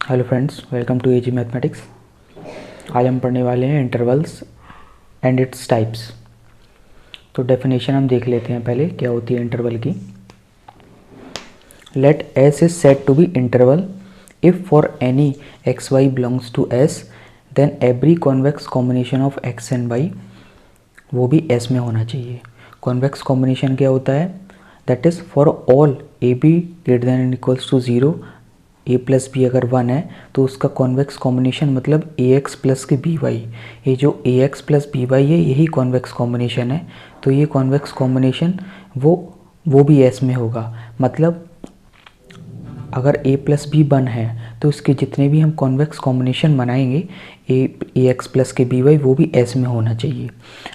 Hello friends, welcome to AG mathematics. आज हम पढ़ने वाले हैं इंटरवल्स एंड इट्स टाइप्स। तो डेफिनेशन हम देख लेते हैं पहले क्या होती है इंटरवल की। Let S is said to be interval if for any X Y belongs to S then every convex combination of X and Y वो भी एस में होना चाहिए। कॉन्वेक्स कॉम्बिनेशन क्या होता है? That is for all A B greater than and equals to zero, A plus B अगर 1 है तो उसका कॉन्वेक्स कॉम्बिनेशन मतलब ए एक्स प्लस के बी वाई। ये जो A X plus B Y है यही कॉन्वेक्स कॉम्बिनेशन है। तो ये कॉन्वेक्स कॉम्बिनेशन वो भी एस में होगा। मतलब अगर ए प्लस बी 1 है तो उसके जितने भी हम कॉन्वेक्स कॉम्बिनेशन बनाएंगे ए एक्स प्लस के बी वाई वो भी एस में होना चाहिए।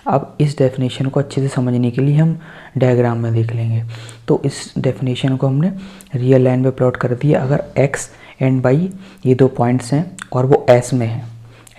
अब इस डेफिनेशन को अच्छे से समझने के लिए हम डायग्राम में देख लेंगे। तो इस डेफिनेशन को हमने रियल लाइन पे प्लॉट कर दिया। अगर एक्स एंड वाई ये दो पॉइंट्स हैं और वो एस में है,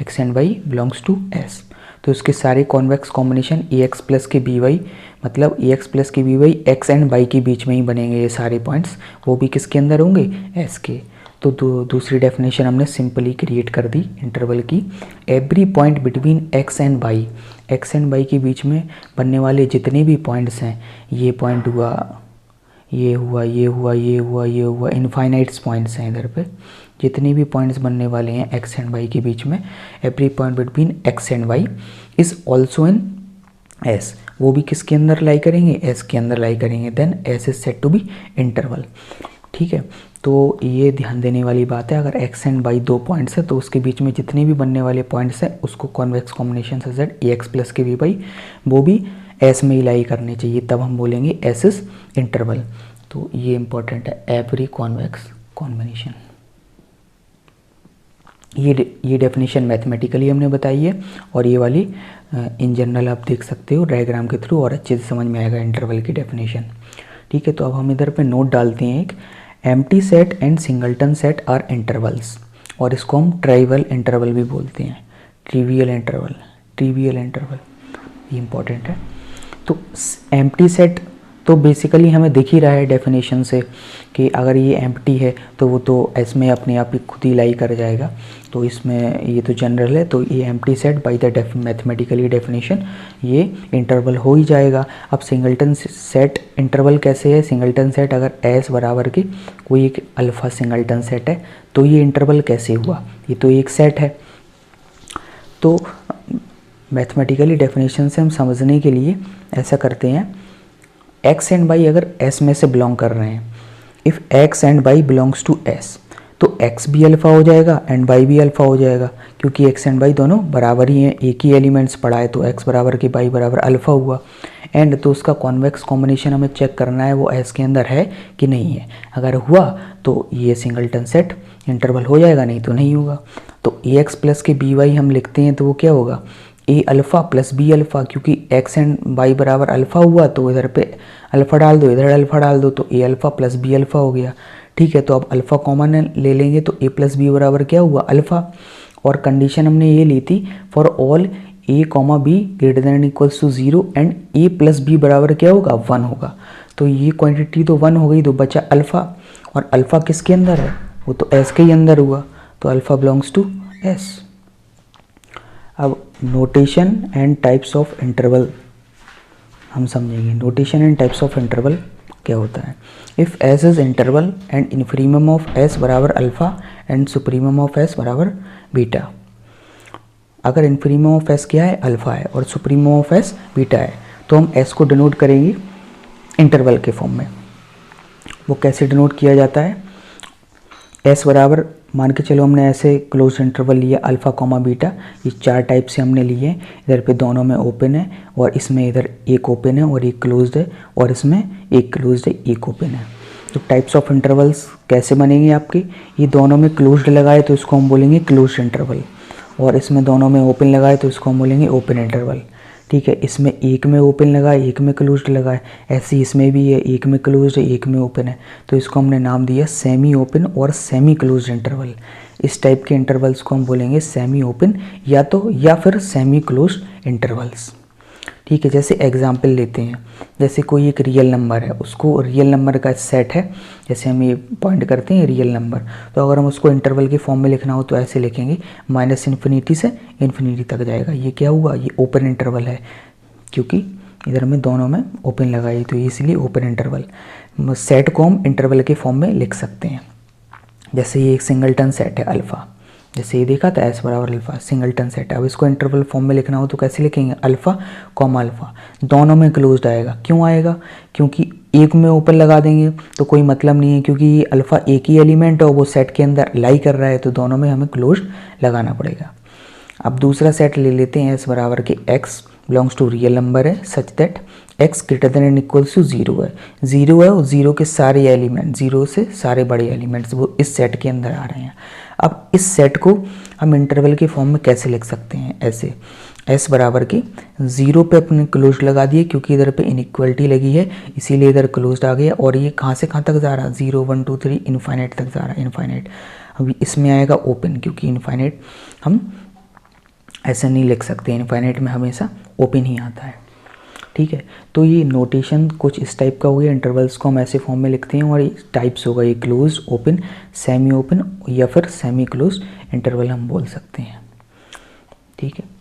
X and Y belongs to S, तो इसके सारे convex combination A X plus के बी वाई मतलब ए एक्स प्लस के B Y X and Y के बीच में ही बनेंगे। ये सारे पॉइंट्स वो भी किसके अंदर होंगे? एस के। तो दूसरी डेफिनेशन हमने सिंपली क्रिएट कर दी इंटरवल की। Every point between X and Y, X and Y के बीच में बनने वाले जितने भी पॉइंट्स हैं, ये पॉइंट हुआ, ये हुआ, ये हुआ, ये हुआ, ये हुआ, इनफाइनाइट्स पॉइंट्स हैं इधर पे। जितने भी पॉइंट्स बनने वाले हैं एक्स एंड वाई के बीच में, every point between X and Y is also in S, वो भी किसके अंदर लाई करेंगे? एस के अंदर लाई करेंगे। Then S is said to be interval. ठीक है, तो ये ध्यान देने वाली बात है। अगर एक्स एंड वाई दो पॉइंट्स है तो उसके बीच में जितने भी बनने वाले पॉइंट्स हैं उसको कॉन्वेक्स कॉम्बिनेशन से सेड ए एक्स प्लस के बी वाई वो भी एस में ही लाई करने चाहिए, तब हम बोलेंगे एस इज इंटरवल। तो ये इंपॉर्टेंट है, एवरी कॉन्वेक्स कॉम्बिनेशन। ये डेफिनेशन मैथमेटिकली हमने बताई है और ये वाली इन जनरल आप देख सकते हो डायग्राम के थ्रू और अच्छे से समझ में आएगा इंटरवल की डेफिनेशन। ठीक है, तो अब हम इधर पे नोट डालते हैं एक, empty set and singleton set are intervals, और इसको हम ट्राइवल इंटरवल भी बोलते हैं, ट्रिवियल इंटरवल, ट्रिवियल इंटरवल, ये इंपॉर्टेंट है। तो एम्प्टी सेट तो बेसिकली हमें दिख ही रहा है डेफिनेशन से कि अगर ये एम्प्टी है तो वो तो इसमें अपने आप ही खुद ही लाई कर जाएगा। तो इसमें ये तो जनरल है, तो ये empty set by the mathematically definition ये इंटरवल हो ही जाएगा। अब सिंगलटन सेट इंटरवल कैसे है? सिंगलटन सेट अगर एस बराबर की कोई एक अल्फ़ा सिंगलटन सेट है तो ये इंटरवल कैसे हुआ? ये तो एक सेट है। तो मैथमेटिकली डेफिनेशन से हम समझने के लिए ऐसा करते हैं, एक्स एंड वाई अगर एस में से बिलोंग कर रहे हैं, if X and Y belongs to S तो एक्स भी अल्फ़ा हो जाएगा एंड वाई भी अल्फ़ा हो जाएगा, क्योंकि एक्स एंड वाई दोनों बराबर ही हैं, एक ही एलिमेंट्स पढ़ा है तो एक्स बराबर के वाई बराबर अल्फ़ा हुआ। एंड तो उसका कॉन्वेक्स कॉम्बिनेशन हमें चेक करना है वो एस के अंदर है कि नहीं है। अगर हुआ तो ये सिंगलटन सेट इंटरवल हो जाएगा, नहीं तो नहीं होगा। तो ए एक्स प्लस के बी वाई हम लिखते हैं तो वो क्या होगा? ए अल्फ़ा प्लस बी अल्फ़ा, क्योंकि एक्स एंड वाई बराबर अल्फ़ा हुआ तो इधर पे अल्फ़ा डाल दो, इधर अल्फ़ा डाल दो, तो ए अल्फ़ा प्लस बी अल्फ़ा हो गया। ठीक है, तो अब अल्फ़ा कॉमन ले लेंगे तो ए प्लस बी बराबर क्या हुआ? अल्फ़ा। और कंडीशन हमने ये ली थी for all A comma B greater than equals to zero and A plus B बराबर क्या होगा? 1 होगा। तो ये क्वांटिटी तो 1 हो गई, तो बचा अल्फ़ा, और अल्फ़ा किसके अंदर है? वो तो एस के ही अंदर हुआ, तो अल्फ़ा बिलोंग्स टू एस। अब notation and types of interval हम समझेंगे। Notation and types of interval क्या होता है? If S is interval and infimum of S बराबर alpha and supremum of S बराबर बीटा। अगर इन्फीरिमम ऑफ एस क्या है? अल्फ़ा है, और सुप्रीमम ऑफ एस बीटा है, तो हम एस को डिनोट करेंगे इंटरवल के फॉर्म में। वो कैसे डिनोट किया जाता है? एस बराबर मान के चलो हमने ऐसे क्लोज इंटरवल लिया अल्फ़ा कॉमा बीटा, ये 4 टाइप से हमने लिए। इधर पे दोनों में ओपन है और इसमें इधर एक ओपन है और एक क्लोज्ड है, और इसमें एक क्लोज्ड है एक ओपन है। तो टाइप्स ऑफ इंटरवल्स कैसे बनेंगे आपके? ये दोनों में क्लोज्ड लगाए तो इसको हम बोलेंगे क्लोज्ड इंटरवल, और इसमें दोनों में ओपन लगाए तो इसको हम बोलेंगे ओपन इंटरवल। ठीक है, इसमें एक में ओपन लगा है एक में क्लोज्ड लगा है, ऐसे ही इसमें भी है, एक में क्लोज्ड है एक में ओपन है, तो इसको हमने नाम दिया सेमी ओपन और सेमी क्लोज्ड इंटरवल। इस टाइप के इंटरवल्स को हम बोलेंगे सेमी ओपन या फिर सेमी क्लोज्ड इंटरवल्स। ठीक है, जैसे एग्जाम्पल लेते हैं, जैसे कोई एक रियल नंबर है, उसको रियल नंबर का सेट है, जैसे हम ये पॉइंट करते हैं रियल नंबर, तो अगर हम उसको इंटरवल के फॉर्म में लिखना हो तो ऐसे लिखेंगे -इन्फिनिटी से इन्फिनिटी तक जाएगा। ये क्या हुआ, ये ओपन इंटरवल है, क्योंकि इधर में दोनों में ओपन लगाई तो इसलिए ओपन इंटरवल। सेट को हम इंटरवल के फॉर्म में लिख सकते हैं। जैसे ये एक सिंगलटन सेट है अल्फ़ा, जैसे ये देखा था S बराबर अल्फ़ा, सिंगलटन सेट है। अब इसको इंटरवल फॉर्म में लिखना हो तो कैसे लिखेंगे, अल्फ़ा कॉमा अल्फ़ा, दोनों में क्लोज्ड आएगा। क्यों आएगा, क्योंकि एक में ओपन लगा देंगे तो कोई मतलब नहीं है, क्योंकि ये अल्फ़ा एक ही एलिमेंट है और वो सेट के अंदर लाई कर रहा है, तो दोनों में हमें क्लोज्ड लगाना पड़ेगा। अब दूसरा सेट ले लेते हैं, S बराबर के x belongs to real number है such that x greater than and equals to 0 है। 0 है और 0 के सारे एलिमेंट, 0 से सारे बड़े एलिमेंट्स वो इस सेट के अंदर आ रहे हैं। अब इस सेट को हम इंटरवल के फॉर्म में कैसे लिख सकते हैं, ऐसे S बराबर के 0 पे अपने क्लोज लगा दिए, क्योंकि इधर पे इनइक्वलिटी लगी है इसीलिए इधर क्लोज्ड आ गया। और ये कहाँ से कहाँ तक जा रहा है, 0 1 2 3 इनफाइनाइट तक जा रहा है, इनफाइनाइट। अब इसमें आएगा ओपन, क्योंकि इनफाइनाइट हम ऐसा नहीं लिख सकते, इनफाइनाइट में हमेशा ओपन ही आता है। ठीक है, तो ये नोटेशन कुछ इस टाइप का हो गया। इंटरवल्स को हम ऐसे फॉर्म में लिखते हैं और ये टाइप्स होगा, ये क्लोज, ओपन, सेमी ओपन या फिर सेमी क्लोज इंटरवल हम बोल सकते हैं। ठीक है।